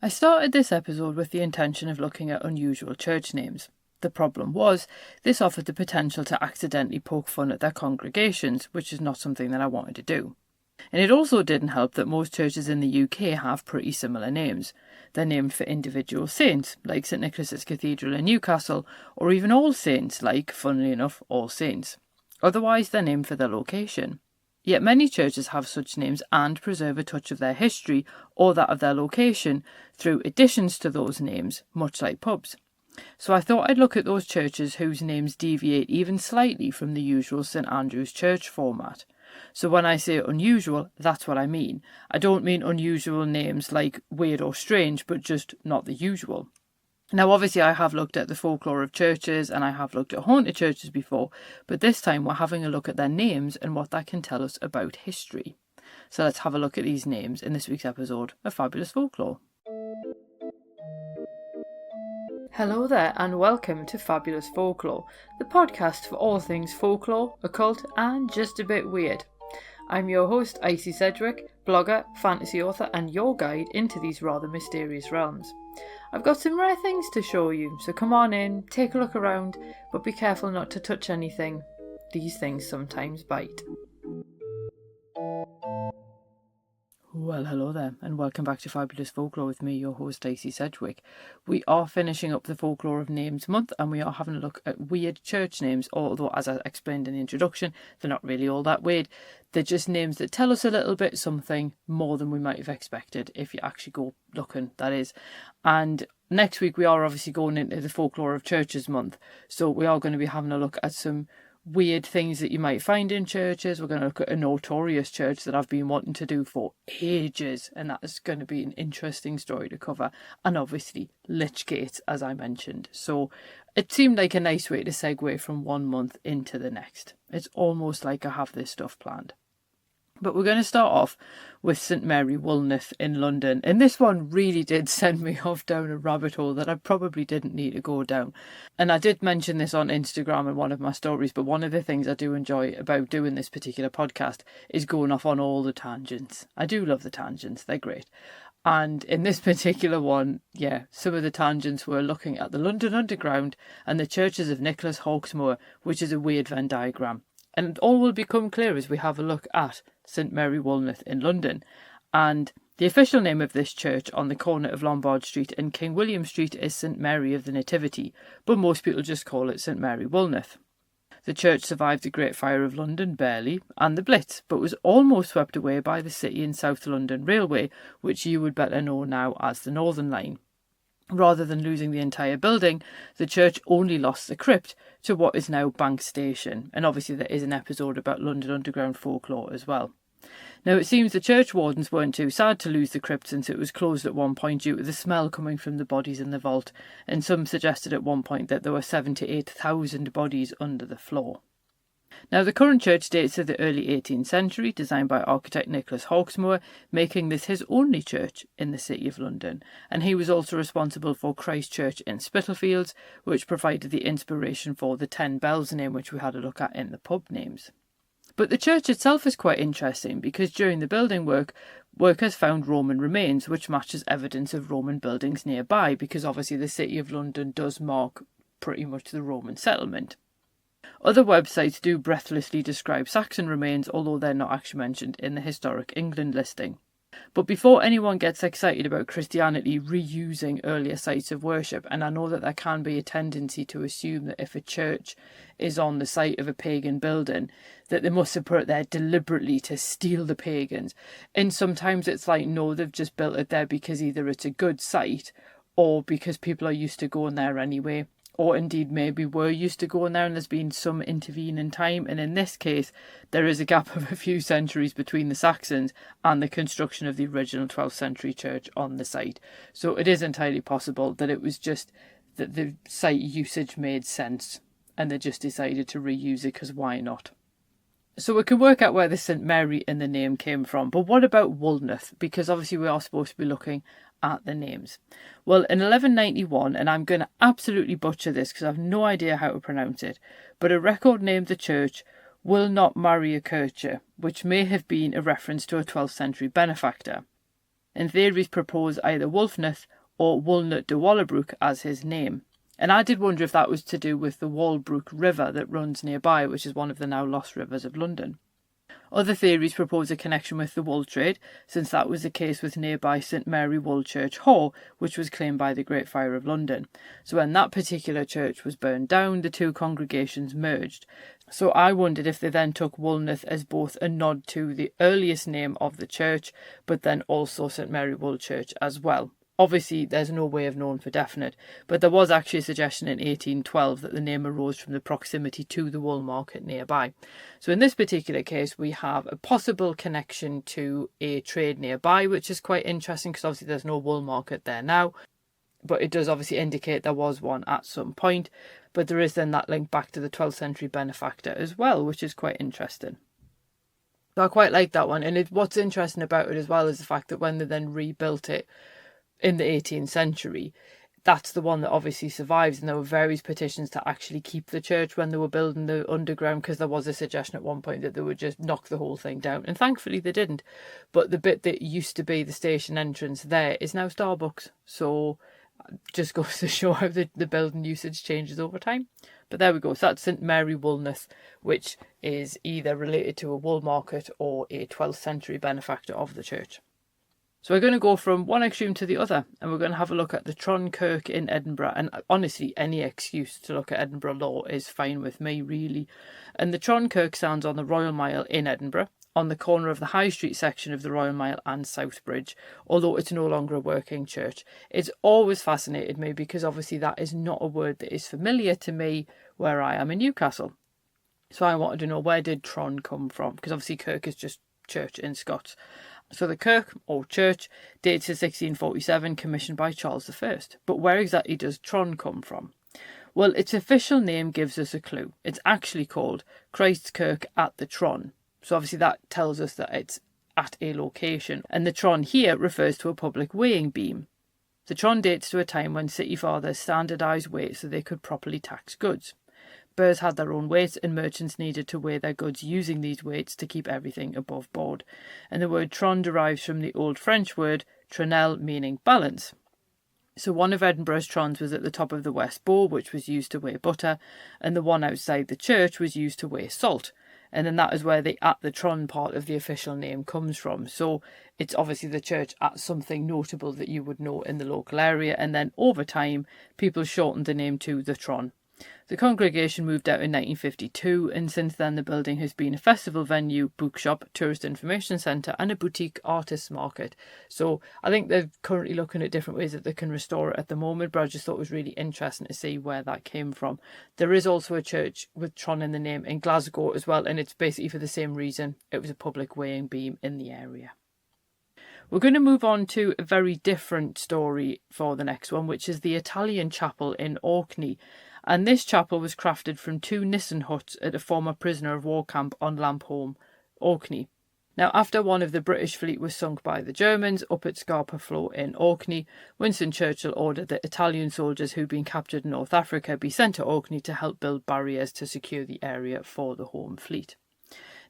I started this episode with the intention of looking at unusual church names. The problem was, this offered the potential to accidentally poke fun at their congregations, which is not something that I wanted to do. And it also didn't help that most churches in the UK have pretty similar names. They're named for individual saints, like St Nicholas Cathedral in Newcastle, or even All Saints, like, funnily enough, All Saints. Otherwise, they're named for their location. Yet many churches have such names and preserve a touch of their history or that of their location through additions to those names, much like pubs. So I thought I'd look at those churches whose names deviate even slightly from the usual St Andrew's Church format. So when I say unusual, that's what I mean. I don't mean unusual names like weird or strange, but just not the usual. Now, obviously, I have looked at the folklore of churches and I have looked at haunted churches before, but this time we're having a look at their names and what that can tell us about history. So let's have a look at these names in this week's episode of Fabulous Folklore. Hello there and welcome to Fabulous Folklore, the podcast for all things folklore, occult and just a bit weird. I'm your host, Icy Sedgwick, blogger, fantasy author and your guide into these rather mysterious realms. I've got some rare things to show you, so come on in, take a look around, but be careful not to touch anything. These things sometimes bite. Well, hello there, and welcome back to Fabulous Folklore with me, your host, Icy Sedgwick. We are finishing up the Folklore of Names month, and we are having a look at weird church names, although, as I explained in the introduction, they're not really all that weird. They're just names that tell us a little bit something more than we might have expected, if you actually go looking, that is. And next week, we are obviously going into the Folklore of Churches month, so we are going to be having a look at some weird things that you might find in churches. We're going to look at a notorious church that I've been wanting to do for ages, and that is going to be an interesting story to cover. And obviously Lichgate, as I mentioned. So it seemed like a nice way to segue from one month into the next. It's almost like I have this stuff planned. But we're going to start off with St Mary Woolnoth in London. And this one really did send me off down a rabbit hole that I probably didn't need to go down. And I did mention this on Instagram in one of my stories, but one of the things I do enjoy about doing this particular podcast is going off on all the tangents. I do love the tangents, they're great. And in this particular one, some of the tangents were looking at the London Underground and the churches of Nicholas Hawksmoor, which is a weird Venn diagram. And all will become clear as we have a look at St Mary Woolnoth in London. And the official name of this church on the corner of Lombard Street and King William Street is St Mary of the Nativity, but most people just call it St Mary Woolnoth. The church survived the Great Fire of London barely, and the Blitz, but was almost swept away by the City and South London Railway, which you would better know now as the Northern Line. Rather than losing the entire building, the church only lost the crypt to what is now Bank Station, and obviously there is an episode about London Underground folklore as well. Now it seems the church wardens weren't too sad to lose the crypt since it was closed at one point due to the smell coming from the bodies in the vault, and some suggested at one point that there were 7,000 to 8,000 bodies under the floor. Now the current church dates to the early 18th century, designed by architect Nicholas Hawksmoor, making this his only church in the City of London, and he was also responsible for Christ Church in Spitalfields, which provided the inspiration for the 10 Bells name, which we had a look at in the pub names. But the church itself is quite interesting because during the building work, workers found Roman remains, which matches evidence of Roman buildings nearby, because obviously the City of London does mark pretty much the Roman settlement. Other websites do breathlessly describe Saxon remains, although they're not actually mentioned in the Historic England listing. But before anyone gets excited about Christianity reusing earlier sites of worship, and I know that there can be a tendency to assume that if a church is on the site of a pagan building, that they must have put it there deliberately to steal the pagans. And sometimes it's like, no, they've just built it there because either it's a good site or because people are used to going there anyway. Or indeed maybe were used to going there and there's been some intervening time, and in this case there is a gap of a few centuries between the Saxons and the construction of the original 12th century church on the site. So it is entirely possible that it was just that the site usage made sense and they just decided to reuse it because why not? So we can work out where the St Mary in the name came from, but what about Woolnoth? Because obviously we are supposed to be looking at the names. Well, in 1191, and I'm going to absolutely butcher this because I have no idea how to pronounce it, but a record named the church Will Not Marry a Kirche, which may have been a reference to a 12th century benefactor. and theories propose either Wulfneth or Walnut de Wallerbrook as his name. And I did wonder if that was to do with the Walbrook River that runs nearby, which is one of the now lost rivers of London. Other theories propose a connection with the wool trade, since that was the case with nearby St Mary Woolchurch Hall, which was claimed by the Great Fire of London. So when that particular church was burned down, the two congregations merged. So I wondered if they then took Woolneth as both a nod to the earliest name of the church, but then also St Mary Woolchurch as well. Obviously, there's no way of knowing for definite, but there was actually a suggestion in 1812 that the name arose from the proximity to the wool market nearby. So in this particular case, we have a possible connection to a trade nearby, which is quite interesting because obviously there's no wool market there now, but it does obviously indicate there was one at some point. But there is then that link back to the 12th century benefactor as well, which is quite interesting. So I quite like that one. And what's interesting about it as well is the fact that when they then rebuilt it in the 18th century, that's the one that obviously survives, and there were various petitions to actually keep the church when they were building the underground, because there was a suggestion at one point that they would just knock the whole thing down, and thankfully they didn't. But the bit that used to be the station entrance there is now Starbucks, so just goes to show how the building usage changes over time. But there we go. So that's St Mary Woolneth, which is either related to a wool market or a 12th century benefactor of the church. So we're going to go from one extreme to the other, and we're going to have a look at the Tron Kirk in Edinburgh. And honestly, any excuse to look at Edinburgh law is fine with me, really. And the Tron Kirk stands on the Royal Mile in Edinburgh, on the corner of the High Street section of the Royal Mile and South Bridge, although it's no longer a working church. It's always fascinated me because obviously that is not a word that is familiar to me where I am in Newcastle. So I wanted to know, where did Tron come from? Because obviously Kirk is just church in Scots. So the kirk, or church, dates to 1647, commissioned by Charles I. But where exactly does Tron come from? Well, its official name gives us a clue. It's actually called Christ's Kirk at the Tron. So obviously that tells us that it's at a location. And the Tron here refers to a public weighing beam. The Tron dates to a time when city fathers standardised weights so they could properly tax goods. Burghs had their own weights, and merchants needed to weigh their goods using these weights to keep everything above board. And the word tron derives from the Old French word tronel, meaning balance. So one of Edinburgh's trons was at the top of the West Bow, which was used to weigh butter, and the one outside the church was used to weigh salt. And then that is where the at the Tron part of the official name comes from. So it's obviously the church at something notable that you would know in the local area, and then over time people shortened the name to the Tron. The congregation moved out in 1952, and since then the building has been a festival venue, bookshop, tourist information centre and a boutique artists market. So I think they're currently looking at different ways that they can restore it at the moment, but I just thought it was really interesting to see where that came from. There is also a church with Tron in the name in Glasgow as well, and it's basically for the same reason. It was a public weighing beam in the area. We're going to move on to a very different story for the next one, which is the Italian chapel in Orkney. And this chapel was crafted from 2 Nissen huts at a former prisoner of war camp on Lampholm, Orkney. Now, after one of the British fleet was sunk by the Germans up at Scapa Flow in Orkney, Winston Churchill ordered that Italian soldiers who'd been captured in North Africa be sent to Orkney to help build barriers to secure the area for the home fleet.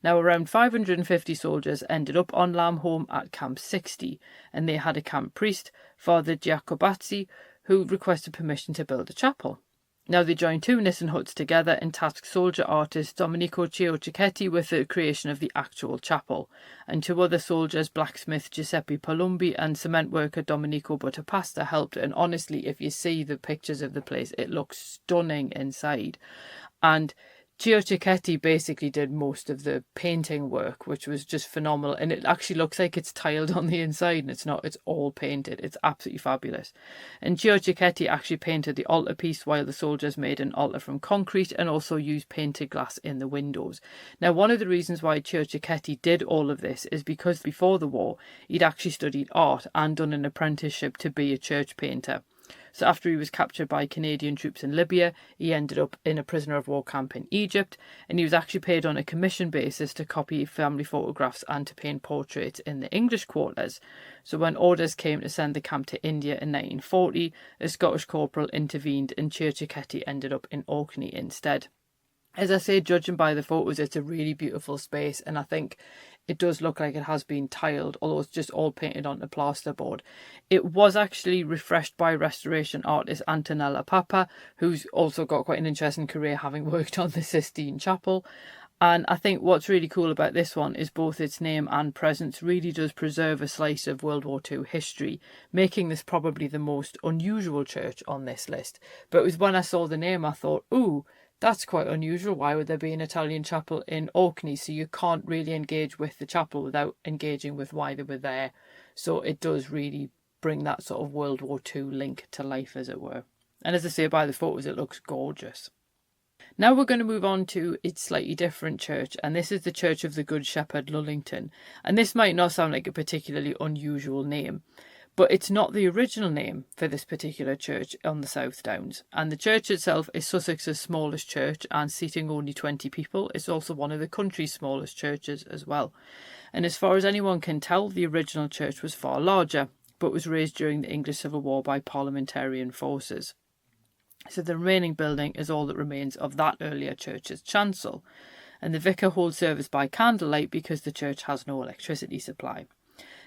Now, around 550 soldiers ended up on Lampholm at Camp 60, and they had a camp priest, Father Giacobazzi, who requested permission to build a chapel. Now they joined 2 Nissen huts together and tasked soldier artist Domenico Ciocchetti with the creation of the actual chapel, and 2 other soldiers, blacksmith Giuseppe Palumbi and cement worker Domenico Buttapasta, helped. And honestly, if you see the pictures of the place, it looks stunning inside. And Ciocchetti basically did most of the painting work, which was just phenomenal, and it actually looks like it's tiled on the inside, and it's not, it's all painted. It's absolutely fabulous. And Ciocchetti actually painted the altarpiece, while the soldiers made an altar from concrete and also used painted glass in the windows. Now, one of the reasons why Ciocchetti did all of this is because before the war he'd actually studied art and done an apprenticeship to be a church painter. So after he was captured by Canadian troops in Libya, he ended up in a prisoner of war camp in Egypt, and he was actually paid on a commission basis to copy family photographs and to paint portraits in the English quarters. So when orders came to send the camp to India in 1940, a Scottish corporal intervened and Ciocchetti ended up in Orkney instead. As I say, judging by the photos, it's a really beautiful space, and I think it does look like it has been tiled, although it's just all painted onto plasterboard. It was actually refreshed by restoration artist Antonella Papa, who's also got quite an interesting career having worked on the Sistine Chapel. And I think what's really cool about this one is both its name and presence really does preserve a slice of World War II history, making this probably the most unusual church on this list. But it was when I saw the name I thought, ooh, that's quite unusual. Why would there be an Italian chapel in Orkney? So you can't really engage with the chapel without engaging with why they were there. So it does really bring that sort of World War II link to life, as it were. And as I say, by the photos, it looks gorgeous. Now we're going to move on to its slightly different church, and this is the Church of the Good Shepherd, Lullington. And this might not sound like a particularly unusual name, but it's not the original name for this particular church on the South Downs. And the church itself is Sussex's smallest church and seating only 20 people. It's also one of the country's smallest churches as well. And as far as anyone can tell, the original church was far larger, but was razed during the English Civil War by parliamentarian forces. So the remaining building is all that remains of that earlier church's chancel, and the vicar holds service by candlelight because the church has no electricity supply.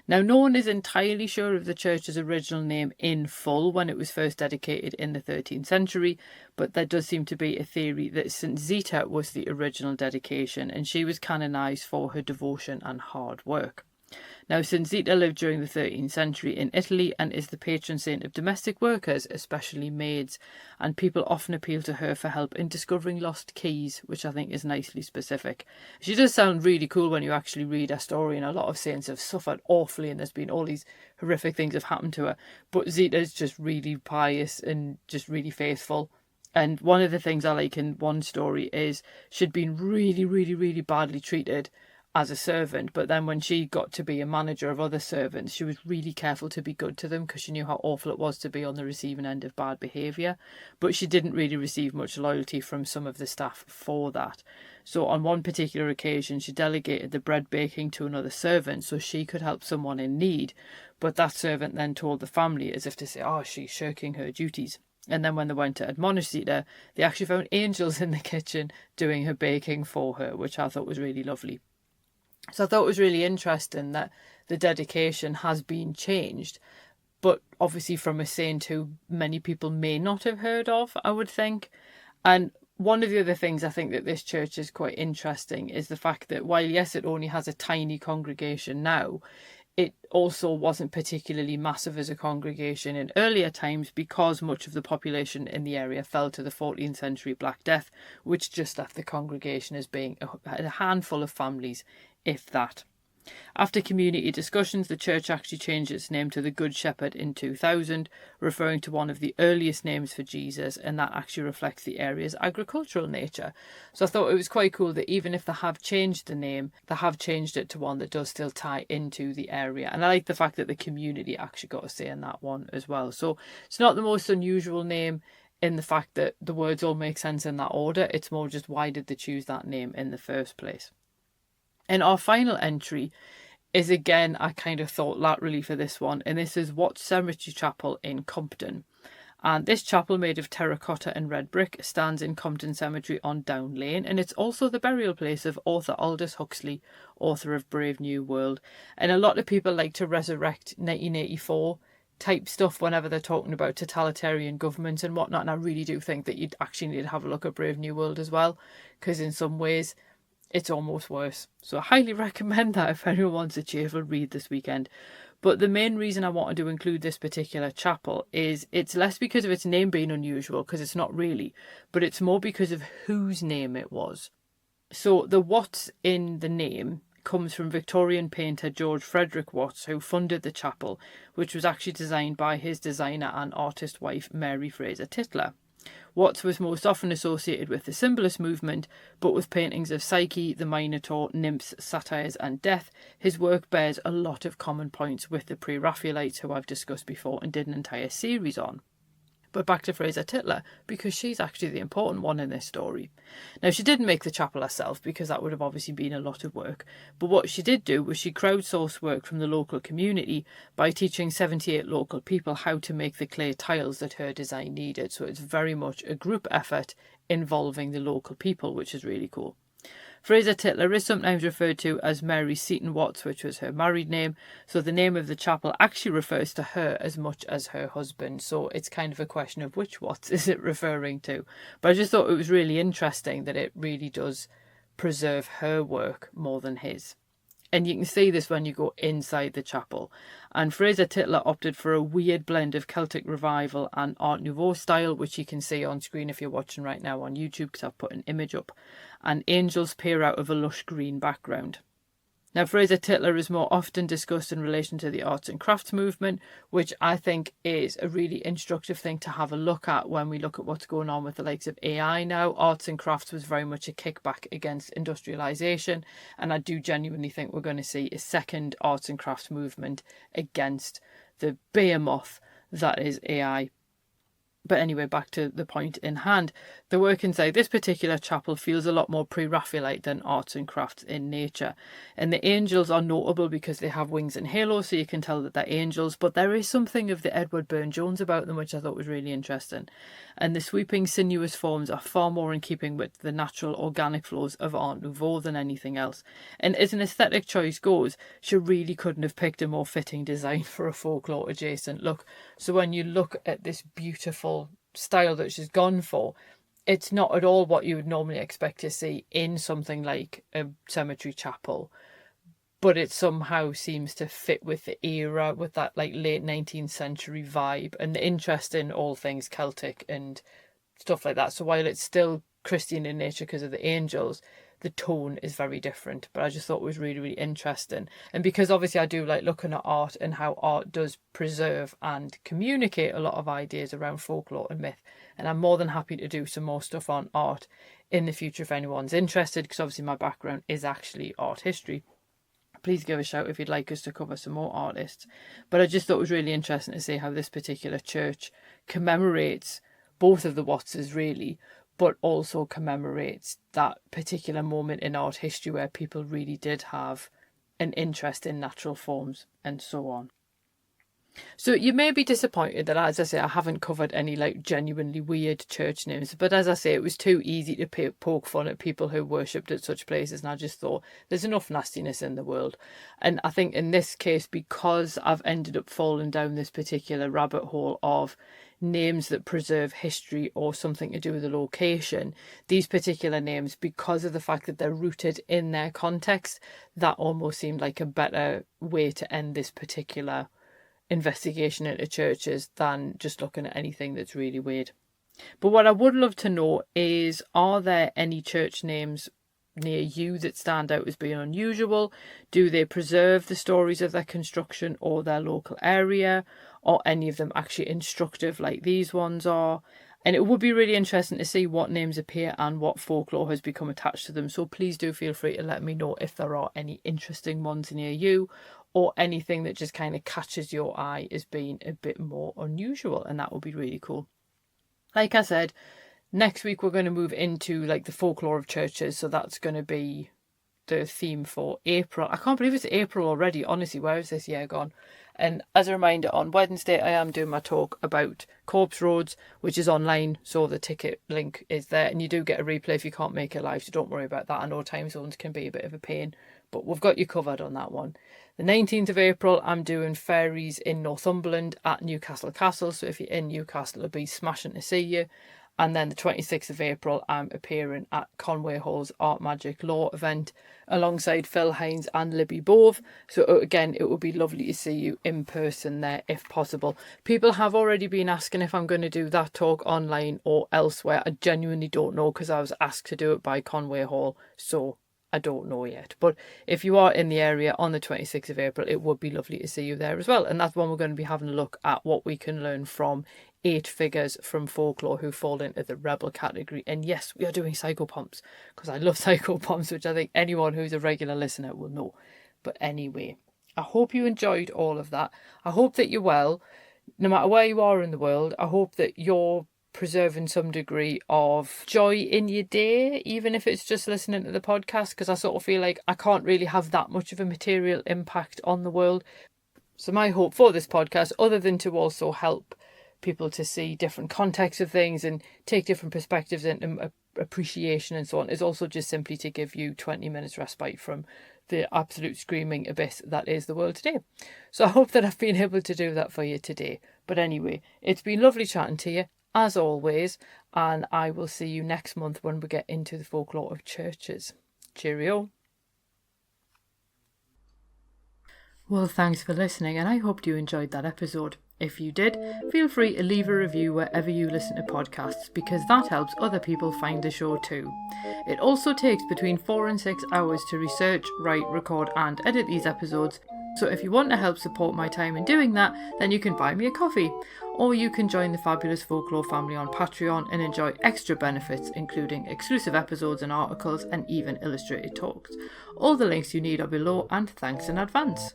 Now, no one is entirely sure of the church's original name in full when it was first dedicated in the 13th century, but there does seem to be a theory that St Zita was the original dedication, and she was canonised for her devotion and hard work. Now, St Zita lived during the 13th century in Italy and is the patron saint of domestic workers, especially maids, and people often appeal to her for help in discovering lost keys, which I think is nicely specific. She does sound really cool when you actually read her story, and a lot of saints have suffered awfully and there's been all these horrific things have happened to her, but Zita is just really pious and just really faithful. And one of the things I like in one story is she'd been really, really, really badly treated as a servant, but then when she got to be a manager of other servants, she was really careful to be good to them because she knew how awful it was to be on the receiving end of bad behaviour. But she didn't really receive much loyalty from some of the staff for that. So on one particular occasion, she delegated the bread baking to another servant so she could help someone in need. But that servant then told the family, as if to say, oh, she's shirking her duties. And then when they went to admonish Zita, they actually found angels in the kitchen doing her baking for her, which I thought was really lovely. So I thought it was really interesting that the dedication has been changed, but obviously from a saint who many people may not have heard of, I would think. And one of the other things I think that this church is quite interesting is the fact that while, yes, it only has a tiny congregation now, it also wasn't particularly massive as a congregation in earlier times because much of the population in the area fell to the 14th century Black Death, which just left the congregation as being a handful of families, if that. After community discussions, the church actually changed its name to the Good Shepherd in 2000, referring to one of the earliest names for Jesus, and that actually reflects the area's agricultural nature. So I thought it was quite cool that even if they have changed the name, they have changed it to one that does still tie into the area. And I like the fact that the community actually got a say in that one as well. So it's not the most unusual name in the fact that the words all make sense in that order. It's more just why did they choose that name in the first place. And our final entry is, again, I kind of thought laterally for this one, and this is Watts Cemetery Chapel in Compton. And this chapel, made of terracotta and red brick, stands in Compton Cemetery on Down Lane, and it's also the burial place of author Aldous Huxley, author of Brave New World. And a lot of people like to resurrect 1984 type stuff whenever they're talking about totalitarian governments and whatnot, and I really do think that you'd actually need to have a look at Brave New World as well, because in some ways it's almost worse. So I highly recommend that if anyone wants a cheerful read this weekend. But the main reason I wanted to include this particular chapel is it's less because of its name being unusual, because it's not really, but it's more because of whose name it was. So the Watts in the name comes from Victorian painter George Frederick Watts, who funded the chapel, which was actually designed by his designer and artist wife Mary Fraser Tytler. Watts was most often associated with the symbolist movement, but with paintings of Psyche, the Minotaur, nymphs, satyrs and death, his work bears a lot of common points with the pre-Raphaelites who I've discussed before and did an entire series on. But back to Fraser Tytler, because she's actually the important one in this story. Now, she didn't make the chapel herself, because that would have obviously been a lot of work, but what she did do was she crowdsourced work from the local community by teaching 78 local people how to make the clay tiles that her design needed. So it's very much a group effort involving the local people, which is really cool. Fraser Tytler is sometimes referred to as Mary Seton Watts, which was her married name, so the name of the chapel actually refers to her as much as her husband, so it's kind of a question of which Watts is it referring to. But I just thought it was really interesting that it really does preserve her work more than his. And you can see this when you go inside the chapel. And Fraser Tytler opted for a weird blend of Celtic Revival and Art Nouveau style, which you can see on screen if you're watching right now on YouTube, because I've put an image up. And angels peer out of a lush green background. Now, Fraser Tytler is more often discussed in relation to the arts and crafts movement, which I think is a really instructive thing to have a look at when we look at what's going on with the likes of AI now. Arts and crafts was very much a kickback against industrialisation, and I do genuinely think we're going to see a second arts and crafts movement against the behemoth that is AI. But anyway, back to the point in hand. The work inside this particular chapel feels a lot more pre-Raphaelite than arts and crafts in nature. And the angels are notable because they have wings and halos, so you can tell that they're angels. But there is something of the Edward Burne-Jones about them, which I thought was really interesting. And the sweeping, sinuous forms are far more in keeping with the natural, organic flows of Art Nouveau than anything else. And as an aesthetic choice goes, she really couldn't have picked a more fitting design for a folklore adjacent look. So when you look at this beautiful style that she's gone for, it's not at all what you would normally expect to see in something like a cemetery chapel, but it somehow seems to fit with the era, with that like late 19th century vibe and the interest in all things Celtic and stuff like that. So while it's still Christian in nature because of the angels, the tone is very different. But I just thought it was really, really interesting. And because obviously I do like looking at art and how art does preserve and communicate a lot of ideas around folklore and myth. And I'm more than happy to do some more stuff on art in the future if anyone's interested, because obviously my background is actually art history. Please give a shout if you'd like us to cover some more artists. But I just thought it was really interesting to see how this particular church commemorates both of the Wattses really, but also commemorates that particular moment in art history where people really did have an interest in natural forms and so on. So you may be disappointed that, as I say, I haven't covered any like genuinely weird church names. But as I say, it was too easy to poke fun at people who worshipped at such places. And I just thought there's enough nastiness in the world. And I think in this case, because I've ended up falling down this particular rabbit hole of names that preserve history or something to do with the location, these particular names, because of the fact that they're rooted in their context, that almost seemed like a better way to end this particular investigation into churches than just looking at anything that's really weird. But what I would love to know is, are there any church names near you that stand out as being unusual? Do they preserve the stories of their construction or their local area? Or any of them actually instructive like these ones are? And it would be really interesting to see what names appear and what folklore has become attached to them. So please do feel free to let me know if there are any interesting ones near you, or anything that just kind of catches your eye as being a bit more unusual, and that would be really cool. Like I said, next week we're going to move into like the folklore of churches, so that's going to be the theme for April. I can't believe it's April already, honestly. Where is this year gone? And as a reminder, on Wednesday I am doing my talk about Corpse Roads, which is online, so the ticket link is there, and you do get a replay if you can't make it live, so don't worry about that. I know time zones can be a bit of a pain, but we've got you covered on that one. The 19th of April, I'm doing fairies in Northumberland at Newcastle Castle, so if you're in Newcastle, it'll be smashing to see you. And then the 26th of April, I'm appearing at Conway Hall's Art Magic Law event alongside Phil Hines and Libby Bove. So again, it would be lovely to see you in person there if possible. People have already been asking if I'm going to do that talk online or elsewhere. I genuinely don't know, because I was asked to do it by Conway Hall, so I don't know yet. But if you are in the area on the 26th of April, it would be lovely to see you there as well. And that's when we're going to be having a look at what we can learn from 8 figures from folklore who fall into the rebel category. And yes, we are doing psychopomps, because I love psychopomps, which I think anyone who's a regular listener will know. But anyway, I hope you enjoyed all of that. I hope that you're well, no matter where you are in the world. I hope that you're preserving some degree of joy in your day, even if it's just listening to the podcast, because I sort of feel like I can't really have that much of a material impact on the world. So my hope for this podcast, other than to also help people to see different contexts of things and take different perspectives and appreciation and so on, is also just simply to give you 20 minutes respite from the absolute screaming abyss that is the world today. So I hope that I've been able to do that for you today. But anyway, it's been lovely chatting to you, as always, and I will see you next month when we get into the folklore of churches. Cheerio. Well, thanks for listening, and I hoped you enjoyed that episode. If you did, feel free to leave a review wherever you listen to podcasts, because that helps other people find the show too. It also takes between 4 and 6 hours to research, write, record and edit these episodes, so if you want to help support my time in doing that, then you can buy me a coffee. Or you can join the Fabulous Folklore family on Patreon and enjoy extra benefits, including exclusive episodes and articles and even illustrated talks. All the links you need are below, and thanks in advance.